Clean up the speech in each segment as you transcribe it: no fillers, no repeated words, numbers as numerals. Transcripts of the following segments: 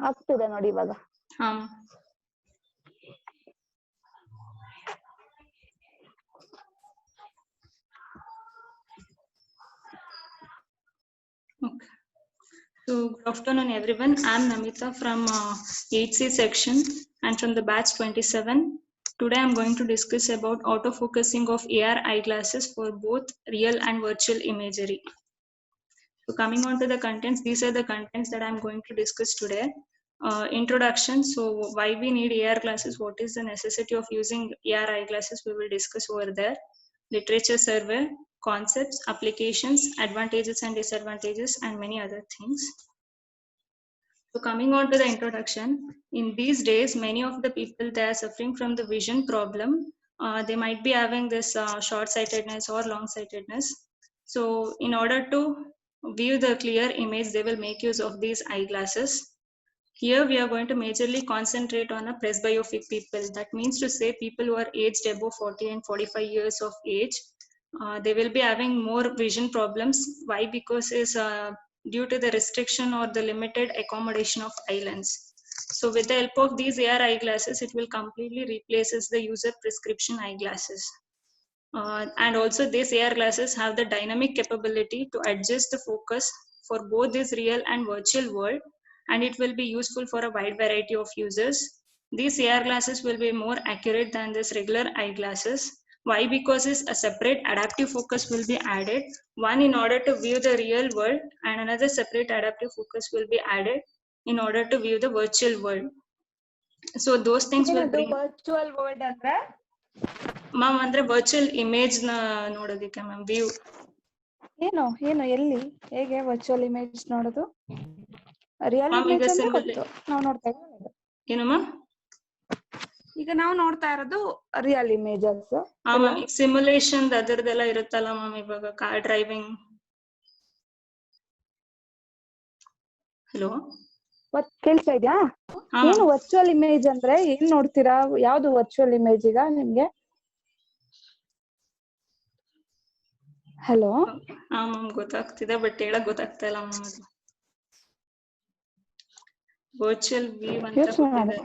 ಆಗ್ತಿದೆ ನೋಡಿ ಇವಾಗ. Okay. So good afternoon everyone. I am Namita from 8C section and from the batch 27. Today I am going to discuss about autofocusing of AR eyeglasses for both real and virtual imagery. So coming on to the contents, these are the contents that I am going to discuss today. Introduction, so why we need AR glasses, what is the necessity of using AR eyeglasses, we will discuss over there. Literature survey, concepts, applications, advantages and disadvantages, and many other things. So coming on to the introduction, in these days, many of the people, they are suffering from the vision problem. They might be having this short-sightedness or long-sightedness. So in order to view the clear image, they will make use of these eyeglasses. Here we are going to majorly concentrate on a presbyopic people. That means to say people who are aged above 40 and 45 years of age. They will be having more vision problems. Why? Because is due to the restriction or the limited accommodation of eye lens. So with the help of these AR eyeglasses, it will completely replaces the user prescription eyeglasses. And also these AR glasses have the dynamic capability to adjust the focus for both this real and virtual world, and it will be useful for a wide variety of users. These AR glasses will be more accurate than this regular eyeglasses. Why? Because a separate adaptive focus will be added, one in order to view the real world and another separate adaptive focus will be added in order to view the virtual world. So those things will bring virtual world ಅಂದ್ರೆ ma'am ಅಂದ್ರೆ virtual image ನ ನೋಡೋದಿಕ್ಕೆ ma'am view. ಏನು ಏನು ಎಲ್ಲಿ ಹೇಗೆ virtual image ನೋಡೋದು? Real image ಅಂದ್ರೆ ಗೊತ್ತು, ನಾವು ನೋಡ್ತಾ ಇರೋದು. ಏನು ಮ್ಯಾಮ್? ಈಗ ನಾವು ನೋಡ್ತಾ ಇರೋದು ರಿಯಲ್ ಇಮೇಜಸ್. ಈಗ ಸಿಮ್ಯುಲೇಷನ್ ಅದರದೆಲ್ಲ ಇರುತ್ತಲ್ಲ ಮ್ಯಾಮ್, ಇವಾಗ ಕಾರ್ ಡ್ರೈವಿಂಗ್. ಹಲೋ ಕೇಳ್ತಾ ಇದ್ಯಾ? ಏನು ವರ್ಚುವಲ್ ಇಮೇಜ್ ಅಂದ್ರೆ ಏನ್ ನೋಡ್ತೀರಾ? ಯಾವ್ದು ವರ್ಚುವಲ್ ಇಮೇಜ್ ಈಗ ನಿಮ್ಗೆ? ಹಲೋ. ಮ್ಯಾಮ್ ಗೊತ್ತಾಗ್ತಿದೆ, ಬಟ್ ಹೇಳಕ್ ಗೊತ್ತಾಗ್ತಾ ಇಲ್ಲ ಮ್ಯಾಮ್. ಅದು ವರ್ಚುವಲ್ ವ್ಯೂ ಅಂತ ಕೊಟ್ಟಿದೆ.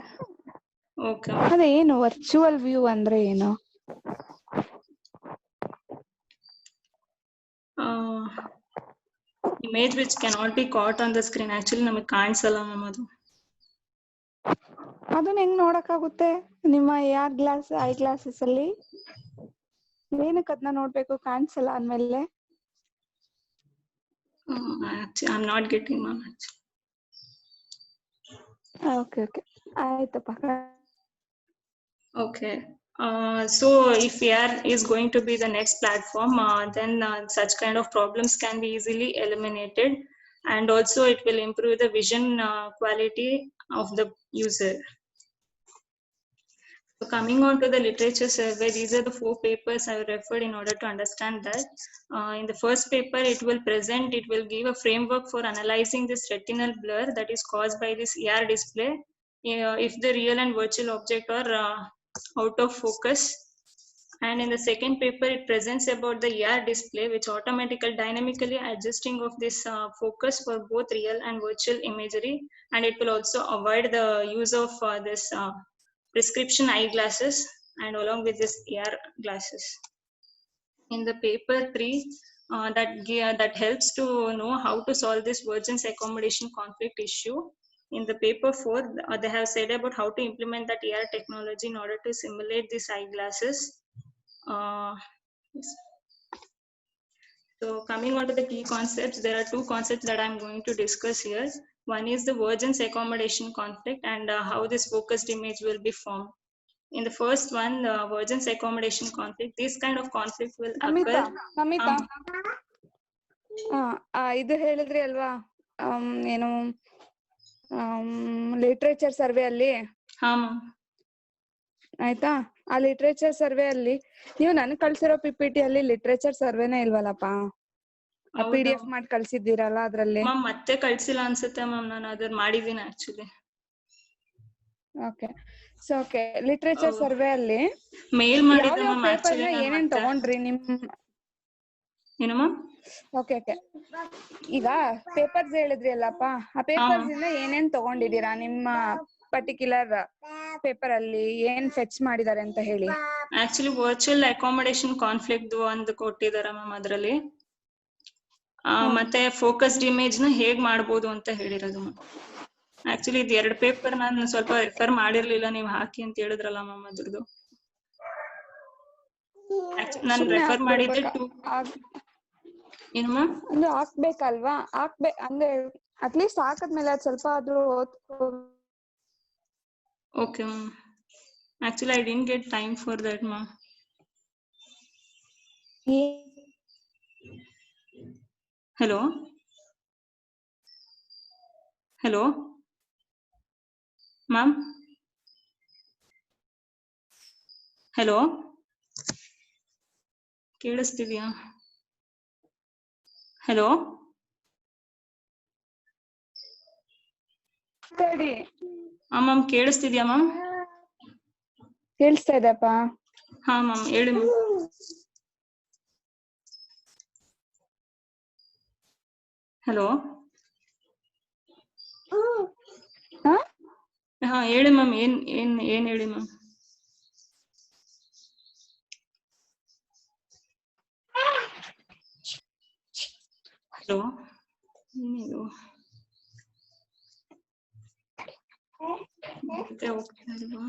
ಓಕೆ. ಅದೇ ಏನು ವರ್ಚುವಲ್ ವ್ಯೂ ಅಂದ್ರೆ ಏನು? Image which cannot be caught on the screen. Actually ನಮಗೆ ಕಾಣಿಸಲ್ಲ ಮ್ಯಾಮ್ ಅದು. ಅದನ್ನ ಹೆಂಗ್ ನೋಡಕ್ಕಾಗುತ್ತೆ ನಿಮ್ಮ AR ಗ್ಲಾಸ್ ಐ ಗ್ಲಾಸಸ್ ಅಲ್ಲಿ? ಏನಕ್ಕೆ ಅದನ್ನ ನೋಡ್ಬೇಕು? ಕಾಣಿಸಲ್ಲ ಅಂದ್ಮೇಲೆ. I am not getting ma'am. Okay okay ಆಯ್ತಪ್ಪ. Okay. So if AR is going to be the next platform, then such kind of problems can be easily eliminated, and also it will improve the vision quality of the user. So coming on to the literature survey, these are the 4 papers I referred in order to understand that. In the first paper, it will give a framework for analyzing this retinal blur that is caused by this AR display. If the real and virtual object are out of focus. And in the second paper, it presents about the AR display, which dynamically adjusting of this focus for both real and virtual imagery, and it will also avoid the use of this prescription eyeglasses and along with this AR glasses. In the paper 3, that helps to know how to solve this vergence accommodation conflict issue. In the paper 4, they have said about how to implement that AR technology in order to simulate these eyeglasses. Yes. So coming on to the key concepts, there are 2 concepts that I'm going to discuss here. One is the vergence accommodation conflict and how this focused image will be formed. In the first one, the vergence accommodation conflict, this kind of conflict will occur. Namitha ಇದು ಹೇಳಿದ್ರಿ ಅಲ್ವಾ, ಏನು literature survey ಅಲ್ಲಿ ಆಯ್ತಾ? ಆ literature survey ಅಲ್ಲಿ ನೀವು ನನ್ಗೆ ಕಳ್ಸಿರೋ PPT ಅಲ್ಲಿ ಲಿಟ್ರೇಚರ್ ಸರ್ವೆನೇ ಇಲ್ವಲ್ಲಪ್ಪ. PDF ಮಾಡಿ ಕಳ್ಸಿದ್ದೀರಲ್ಲ ಅದ್ರಲ್ಲಿ. ಮತ್ತೆ ಕಳ್ಸಿಲ್ಲ ಅನ್ಸುತ್ತೆ ಮ್ಯಾಮ್, ನಾನು ಅದನ್ನ ಮಾಡಿದೀನಿ actually. So okay, literature survey ಅಲ್ಲಿ ಮೇಲ್ ಮಾಡಿದ್ದೆ ಮ್ಯಾಮ್. ಪೇಪರ್ ಏನೇನ್ ತಗೊಂಡ್ರಿ? ಏನಮ್ಮ? ಓಕೆ ಈಗ ಪೇಪರ್ಸ್ ಹೇಳಿದ್ರಿ ಅಲ್ಲಪ್ಪ, ಆ ಪೇಪರ್ಸ್ ಇಂದ ಏನೇನ್ ತಗೊಂಡಿದೀರಾ ನಿಮ್ಮ ಪರ್ಟಿಕ್ಯುಲರ್ ಪೇಪರ್ ಅಲ್ಲಿ ಏನ್ ಫೆಚ್ ಮಾಡಿದಾರೆ ಅಂತ ಹೇಳಿ. ಆಕ್ಚುಲಿ ವರ್ಚುವಲ್ ಅಕಾಮಿಡೇಷನ್ ಕಾನ್ಫ್ಲಿಕ್ಟ್ ಒಂದು ಕೊಟ್ಟಿದಾರ ಮ್ಯಾಮ್ ಅದ್ರಲ್ಲಿ. ಮತ್ತೆ ಫೋಕಸ್ಡ್ ಇಮೇಜ್ ನ ಹೇಗ್ ಮಾಡ್ಬೋದು ಅಂತ ಹೇಳಿರೋದು ಮ್ಯಾಮ್. ಆಕ್ಚುಲಿ ಇದು 2 ಪೇಪರ್ ನಾನು ಸ್ವಲ್ಪ ರೆಫರ್ ಮಾಡಿರ್ಲಿಲ್ಲ, ನೀವು ಹಾಕಿ ಅಂತ ಹೇಳಿದ್ರಲ್ಲ ಮ್ಯಾಮ್ ಅದ್ರದ್ದು. ನಾನು ರೆಫರ್ ಮಾಡಿದ್ದೆ 2. ಏನು ಮ್ಯಾಮ್? ಅಂದ್ರೆ ಹಾಕ್ಬೇಕಲ್ವಾ, ಅಂದ್ರೆ ಅಟ್ಲೀಸ್ಟ್ ಹಾಕದ್ಮೇಲೆ ಅದ್ ಸ್ವಲ್ಪ ಆದ್ರೂ ಓದ್ಕೋ. Okay ma'am. Actually I didn't get time for that ma'am. Hello? Hello? Ma'am? Hello? ಕೇಳಿಸ್ತಿದ್ಯಾ? Hello? ಸರಿ. ಮ್ಯಾಮ್ ಕೇಳಿಸ್ತಿದ್ಯಾ ಮ್ಯಾಮ್? ಕೇಳಿಸ್ತಾ ಇದೆಪ್ಪ. ಹಾ ಮ್ಯಾಮ್ ಹೇಳಿ ಮ್ಯಾಮ್. ಹಲೋ? ಹಾ ಹೇಳಿ ಮ್ಯಾಮ್, ಏನ್ ಹೇಳಿ ಮ್ಯಾಮ್. ಹಲೋ? ಏನಿದು ಮತ್ತೆ ಹೋಗ್ತಾ ಇಲ್ವಾ?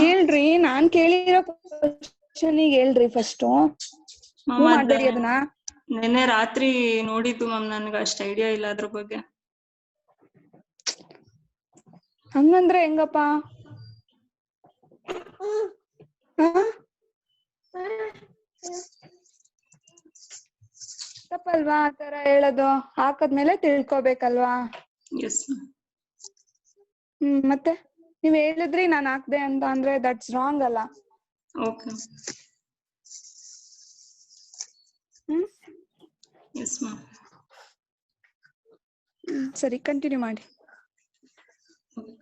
ಹೇಳ್ರಿ, ನಾನ್ ಕೇಳಿರೋ ಕ್ವಶನಿಗೆ ಹೇಳ್ರಿ ಫಸ್ಟ್. ಮಾಡ್ಬೇಡಿ ಅದನ್ನ. ನಿನ್ನೆ ರಾತ್ರಿ ನೋಡಿದ್ದು ಮ್ಯಾಮ್, ನನ್ಗೆ ಅಷ್ಟು ಐಡಿಯಾ ಇಲ್ಲ ಅದ್ರ ಬಗ್ಗೆ. ಹಂಗಂದ್ರೆ ಹೆಂಗಪ್ಪ? ತಪ್ಪಲ್ವಾ ಆತರ ಹೇಳೋದು? ಹಾಕದ್ಮೇಲೆ ತಿಳ್ಕೊಬೇಕಲ್ವಾ? ಎಸ್. ಮತ್ತೆ ನೀವ್ ಹೇಳಿದ್ರಿ ನಾನ್ ಹಾಕ್ದೆ ಅಂತ, ಅಂದ್ರೆ ದಟ್ಸ್ ರಾಂಗ್ ಅಲ್ಲ? ಓಕೆ. Yes ma'am. ಸರಿ, ಕಂಟಿನ್ಯೂ ಮಾಡಿ.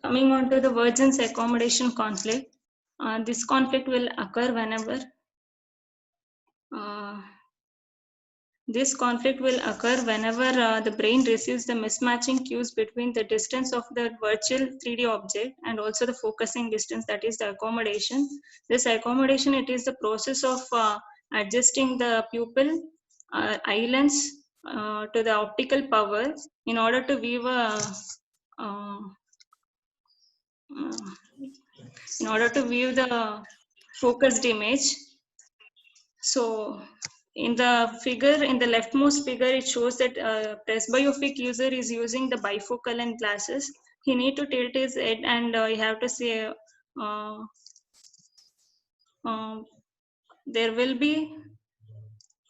Coming on to the virgin's accommodation conflict, this conflict will occur whenever the brain receives the mismatching cues between the distance of the virtual 3D object and also the focusing distance, that is the accommodation. This accommodation, it is the process of adjusting the pupil eye lens to the optical power in order to view the focused image. So in the figure, in the leftmost figure, it shows that presbyopic user is using the bifocal and glasses. He need to tilt his head and you have to say there will be,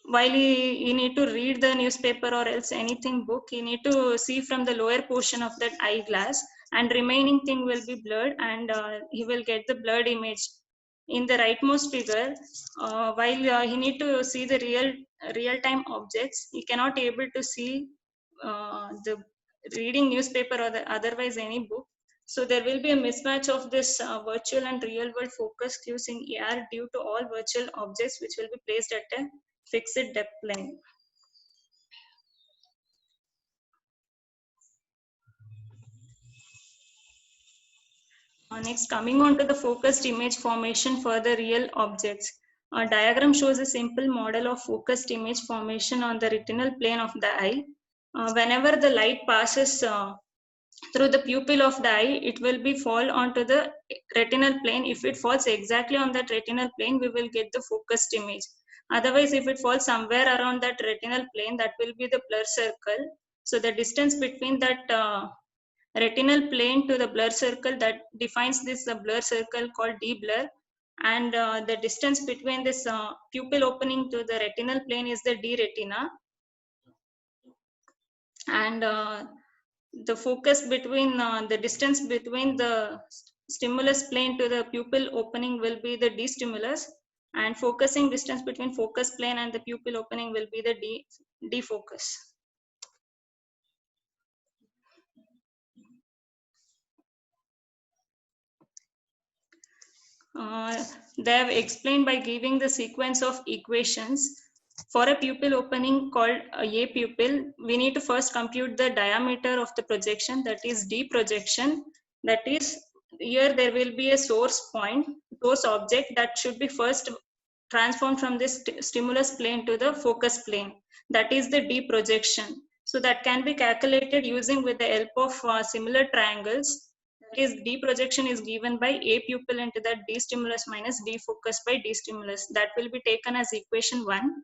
while he need to read the newspaper or else anything book, he need to see from the lower portion of that eyeglass, and remaining thing will be blurred, and he will get the blurred image. In the rightmost figure, while he need to see the real time objects, he cannot able to see the reading newspaper or the otherwise any book. So there will be a mismatch of this virtual and real world focus cues in AR due to all virtual objects which will be placed at a fixed depth plane. Next, coming on to the focused image formation for the real objects. A diagram shows a simple model of focused image formation on the retinal plane of the eye. Whenever the light passes through the pupil of the eye, it will be fall onto the retinal plane. If it falls exactly on that retinal plane, we will get the focused image. Otherwise, if it falls somewhere around that retinal plane, that will be the blur circle. So the distance between that retinal plane to the blur circle, that defines this blur circle called D blur, and the distance between this pupil opening to the retinal plane is the D retina, and the focus between the distance between the stimulus plane to the pupil opening will be the D stimulus, and focusing distance between focus plane and the pupil opening will be the D focus. they have explained by giving the sequence of equations. For a pupil opening called a pupil, we need to first compute the diameter of the projection, that is D projection. That is, here there will be a source point, source object that should be first transformed from this stimulus plane to the focus plane. That is the D projection. So that can be calculated using with the help of similar triangles. That is, D projection is given by A pupil into that D stimulus minus D focus by D stimulus. That will be taken as equation 1.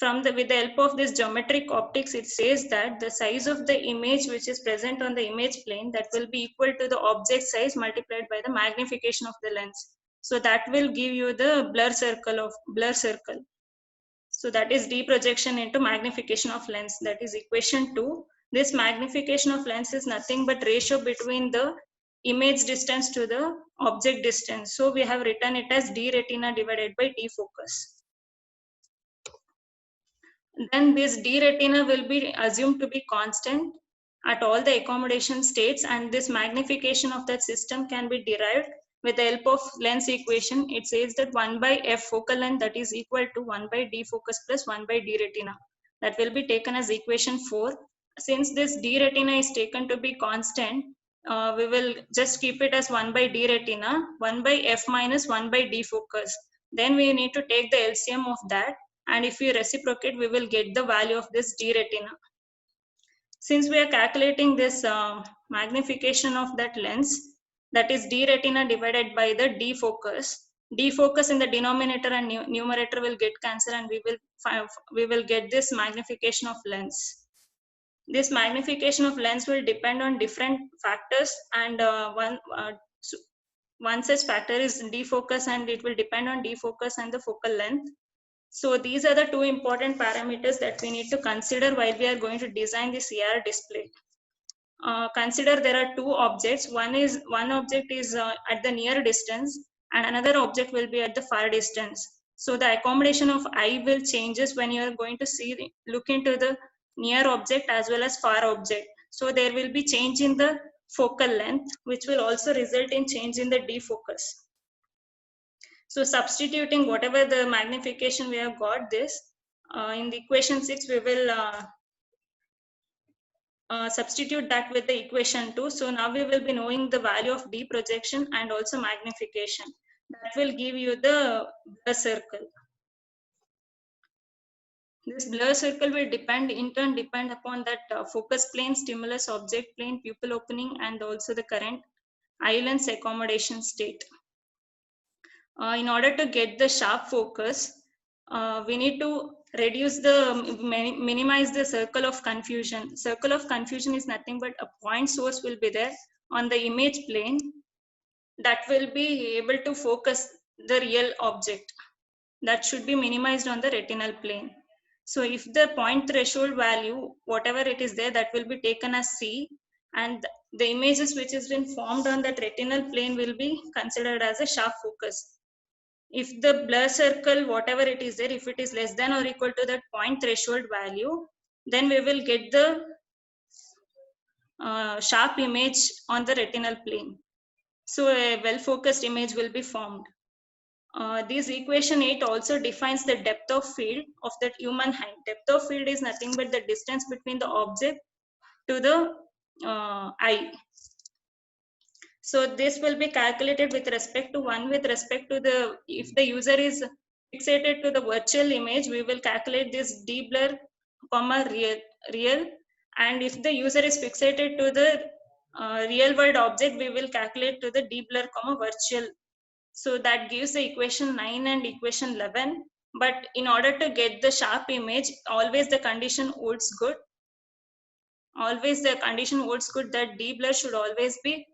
With the help of this geometric optics, it says that the size of the image which is present on the image plane, that will be equal to the object size multiplied by the magnification of the lens. So that will give you the blur circle. So that is D projection into magnification of lens. That is equation 2. This magnification of lens is nothing but ratio between the image distance to the object distance. So we have written it as D retina divided by D focus. Then this D retina will be assumed to be constant at all the accommodation states, and this magnification of that system can be derived with the help of lens equation. It says that 1 by f focal length, that is equal to 1 by D focus plus 1 by D retina. That will be taken as equation 4. Since this D retina is taken to be constant, we will just keep it as 1 by D retina, 1 by f minus 1 by D focus. Then we need to take the LCM of that, and if we reciprocate, we will get the value of this D retina. Since we are calculating this magnification of that lens, that is D retina divided by the D focus in the denominator and numerator will get cancelled, and we will get this magnification of lens. This magnification of lens will depend on different factors, and one such factor is defocus, and it will depend on defocus and the focal length. So these are the two important parameters that we need to consider while we are going to design this AR display. Consider there are two objects. One object is at the near distance, and another object will be at the far distance. So the accommodation of eye will changes when you are going to look into the near object as well as far object. So there will be change in the focal length, which will also result in change in the defocus. So substituting whatever the magnification we have got this, in the equation 6, we will substitute that with the equation 2. So now we will be knowing the value of D projection and also magnification. That will give you the blur circle. This blur circle will in turn depend upon that focus plane, stimulus object plane, pupil opening, and also the current eye lens accommodation state. In order to get the sharp focus, we need to minimize the circle of confusion. Circle of confusion is nothing but a point source will be there on the image plane that will be able to focus the real object. That should be minimized on the retinal plane. So if the point threshold value, whatever it is there, that will be taken as C, and the images which has been formed on that retinal plane will be considered as a sharp focus. If the blur circle, whatever it is there, if it is less than or equal to that point threshold value, then we will get the sharp image on the retinal plane. So a well-focused image will be formed. This equation 8 also defines the depth of field of that human eye. Depth of field is nothing but the distance between the object to the eye. So this will be calculated with respect to if the user is fixated to the virtual image, we will calculate this D blur, real. And if the user is fixated to the real world object, we will calculate to the D blur, virtual. So that gives the equation 9 and equation 11. But in order to get the sharp image, always the condition holds good. Always the condition holds good that D blur should always be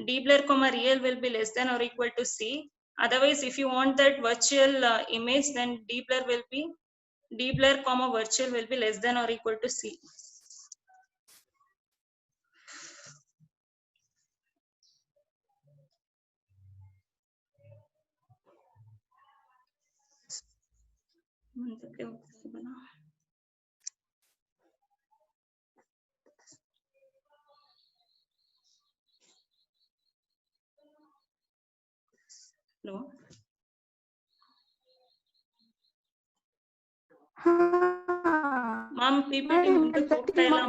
D blur, real will be less than or equal to C. Otherwise, if you want that virtual image, then D blur, virtual will be less than or equal to C. Hello. Ma'am, PPT ಮುಂದಕ್ಕೆ ಹೋಗ್ತಾ ಇಲ್ಲ.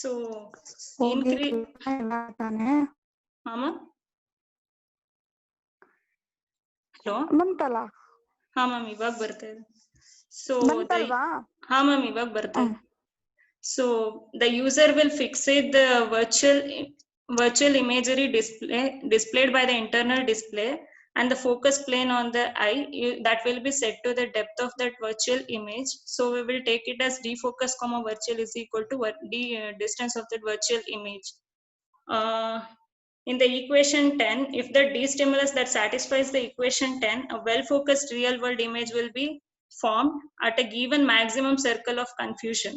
So increase. Ma'am. Hello. ಬಂತಲ್ಲ. ಹಾ ma'am ಇವಾಗ ಬರ್ತಾ ಇದೆ. So ಬಂತಲ್ವಾ? ಹಾ ma'am ಇವಾಗ ಬರ್ತಾ ಇದೆ. So the user will fixate the virtual imagery displayed by the internal display and the focus plane on the eye that will be set to the depth of that virtual image. So we will take it as defocus comma virtual is equal to distance of that virtual image. In the equation 10, if the D stimulus that satisfies the equation 10, a well-focused real-world image will be formed at a given maximum circle of confusion.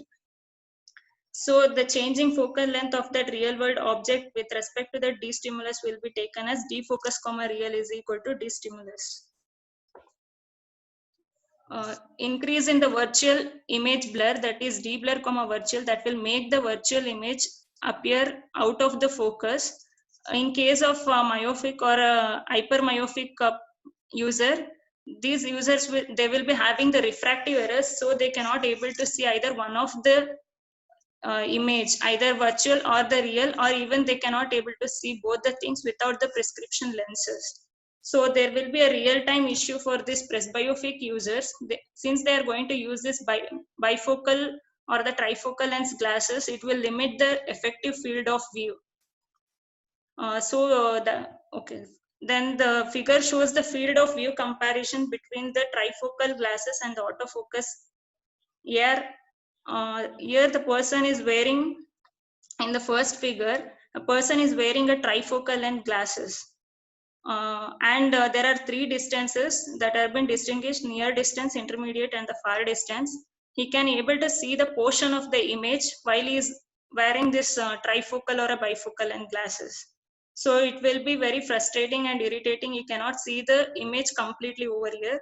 So the changing focal length of that real-world object with respect to the D stimulus will be taken as defocus comma real is equal to D stimulus. Increase in the virtual image blur, that is D blur comma virtual, that will make the virtual image appear out of the focus. In case of myopic or hypermyopic user, these users they will be having the refractive errors, so they cannot able to see either one of the image, either virtual or the real, or even they cannot able to see both the things without the prescription lenses. So there will be a real-time issue for this presbyopic users. Since they are going to use this bifocal or the trifocal lens glasses, it will limit the effective field of view. Then the figure shows the field of view comparison between the trifocal glasses and the autofocus. Here the person is wearing, in the first figure, a person is wearing a trifocal lens glasses. There are three distances that have been distinguished: near distance, intermediate, and the far distance. He can able to see the portion of the image while he is wearing this trifocal or a bifocal lens glasses. So it will be very frustrating and irritating. He cannot see the image completely over here.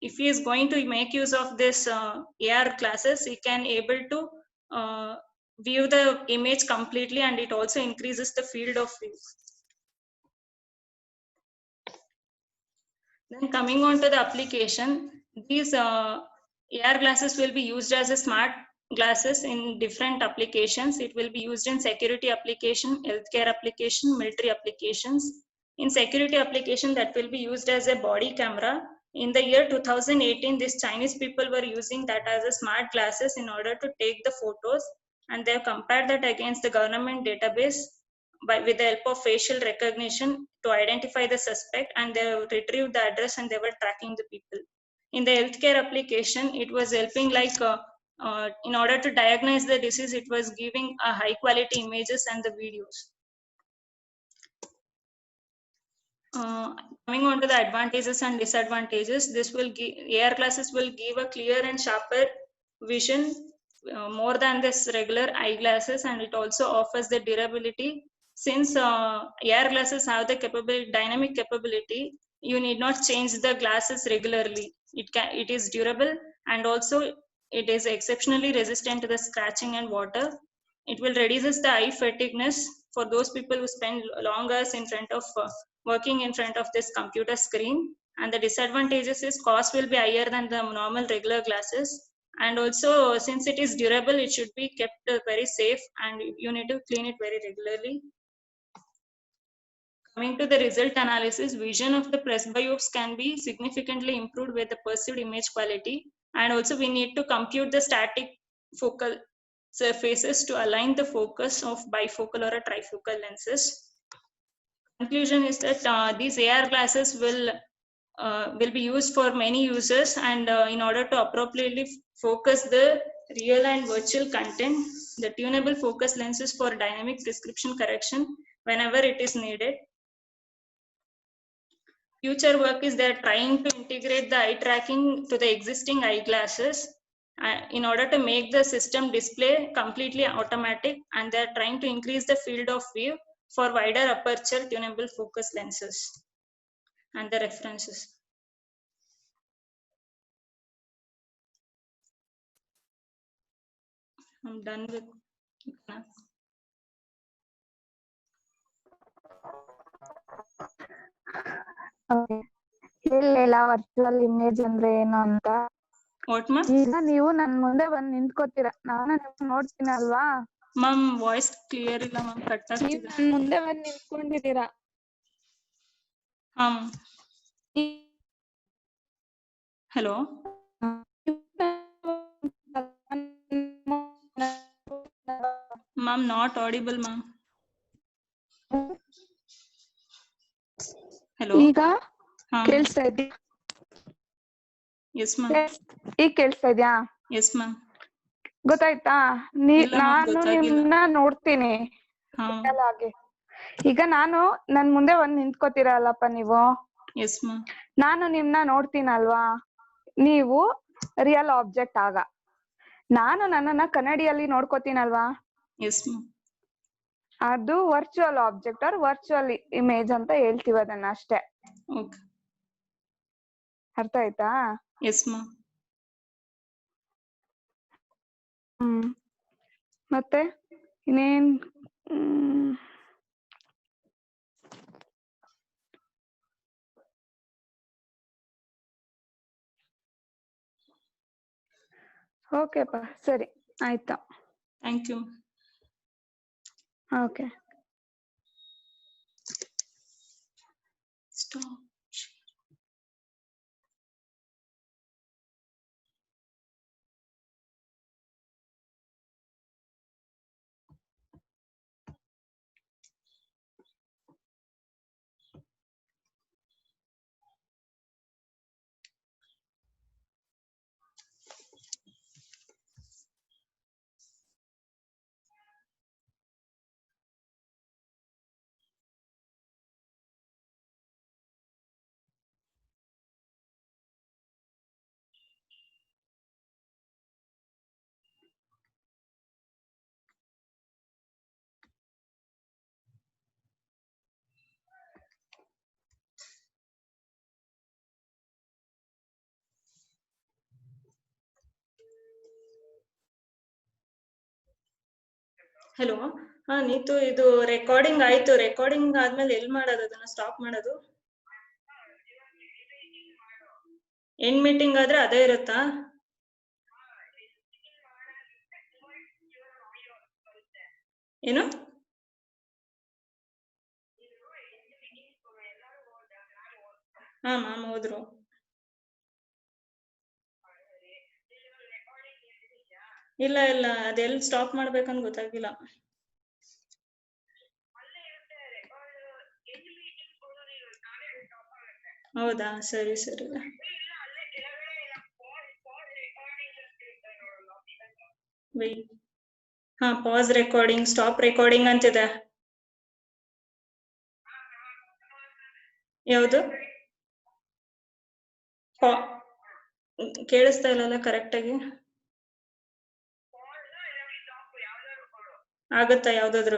If he is going to make use of this AR glasses, he can able to view the image completely, and it also increases the field of view. Then coming on to the application, these AR glasses will be used as a smart glasses in different applications. It will be used in security application, healthcare application, military applications. In security application, that will be used as a body camera. In the year 2018, these Chinese people were using that as a smart glasses in order to take the photos, and they have compared that against the government database with the help of facial recognition to identify the suspect, and they retrieved the address and they were tracking the people. In the healthcare application, it was helping like in order to diagnose the disease, it was giving a high quality images and the videos. Coming on to the advantages and disadvantages, this will give, AR glasses will give a clear and sharper vision more than this regular eyeglasses, and it also offers the durability. Since AR glasses have the dynamic capability, you need not change the glasses regularly. It is durable, and also it is exceptionally resistant to the scratching and water. It will reduces the eye fatigueness for those people who spend long hours in front of working in front of this computer screen. And the disadvantages is cost will be higher than the normal regular glasses. And also, since it is durable, it should be kept very safe, and you need to clean it very regularly. Coming to the result analysis, vision of the presbyopes can be significantly improved with the perceived image quality. And also we need to compute the static focal surfaces to align the focus of bifocal or a trifocal lenses. Conclusion is that these AR glasses will be used for many users, and in order to appropriately focus the real and virtual content, the tunable focus lenses for dynamic prescription correction whenever it is needed. Future work is they're trying to integrate the eye tracking to the existing eyeglasses in order to make the system display completely automatic, and they're trying to increase the field of view for wider aperture tunable focus lenses and the references. I'm done with it. ಹೇಳಿಲ್ಲ virtual image ಅಂದ್ರೆ ಏನು ಅಂತ. What ma'am? ಈಗ ನೀವು ನನ್ ಮುಂದೆ ಬಂದ್ ನಿಂತ್ಕೋತೀರಾ, ನಾನು ನಿಮ್ಗೆ ನೋಡ್ತೀನಲ್ವಾ? ಮ್ಯಾಮ್ ವಾಯ್ಸ್ ಕ್ಲಿಯರ್ ಇಲ್ಲ ಮ್ಯಾಮ್, ಕಟ್ ನೀವು ಆಗ್ತಿದೆ. ನನ್ ಮುಂದೆ ಬಂದ್ ನಿಂತ್ಕೊಂಡಿದ್ದೀರಾ. ಹಾ hello ma'am, not audible ma'am. Hello ಈಗ ಹಾ ಕೇಳಿಸ್ತಾ ಇದ್ಯಾ? Yes ma'am. ಈಗ ಕೇಳಿಸ್ತಾ ಇದ್ಯಾ? Yes ma'am. ಗೊತ್ತಾಯ್ತಾ? ಇಲ್ಲ ma'am, ನಾನು ಗೊತ್ತಾಗಿಲ್ಲ. ನಿಮ್ನ ನೋಡ್ತೀನಿ. ಹಾ ಈಗ ನಾನು ನನ್ ಮುಂದೆ ಒಂದ್ ನಿಂತ್ಕೋತೀರಲ್ಲಪ್ಪ ನೀವು, ಎಸ್ ಮ್ಯಾಮ್. ನಾನು ನಿಮ್ನ ನೋಡ್ತೀನಲ್ವಾ? ನೀವು ರಿಯಲ್ ಆಬ್ಜೆಕ್ಟ್ ಆಗ, ನಾನು ನನ್ನನ್ನ ಕನ್ನಡಿಯಲ್ಲಿ ನೋಡ್ಕೋತೀನಲ್ವಾ? Yes ma'am. ಅದು virtual object or virtual image ಅಂತ ಹೇಳ್ತೀವಿ ಅದನ್ನ ಅಷ್ಟೇ. ಓಕೆ. ಅರ್ಥ ಆಯ್ತಾ? Yes ma'am. ಮತ್ತೆ ಇನ್ನೇನ್? ಓಕೆಪ್ಪ, ಸರಿ ಆಯ್ತಾ. Thank you. Okay. Stop. Hello. ಹಾ ನೀತು, ಇದು ರೆಕಾರ್ಡಿಂಗ್ ಆಯ್ತು. ರೆಕಾರ್ಡಿಂಗ್ ಆದ್ಮೇಲೆ ಎಲ್ಲಿ ಮಾಡೋದು ಅದನ್ನ ಸ್ಟಾಪ್ ಮಾಡೋದು? ಎಂಡ್ ಮೀಟಿಂಗ್ ಆದ್ರೆ ಅದೇ ಇರುತ್ತಾ? ಏನು? ಹಾ ಮ್ಯಾಮ್ ಹೋದ್ರು. ಇಲ್ಲ ಇಲ್ಲ, ಅದೆಲ್ಲಿ ಸ್ಟಾಪ್ ಮಾಡ್ಬೇಕಂತ ಗೊತ್ತಾಗಿಲ್ಲ. ಹೌದಾ, ಸರಿ ಸರಿ. ಹಾ, ಪಾಸ್ ರೆಕಾರ್ಡಿಂಗ್, ಸ್ಟಾಪ್ ರೆಕಾರ್ಡಿಂಗ್ ಅಂತಿದೆ. ಯಾವುದು? ಕೇಳಿಸ್ತಾ ಇಲ್ಲಲ್ಲ ಕರೆಕ್ಟ್ ಆಗಿ. ಆಗತ್ತಾ ಯಾವ್ದಾದ್ರೂ?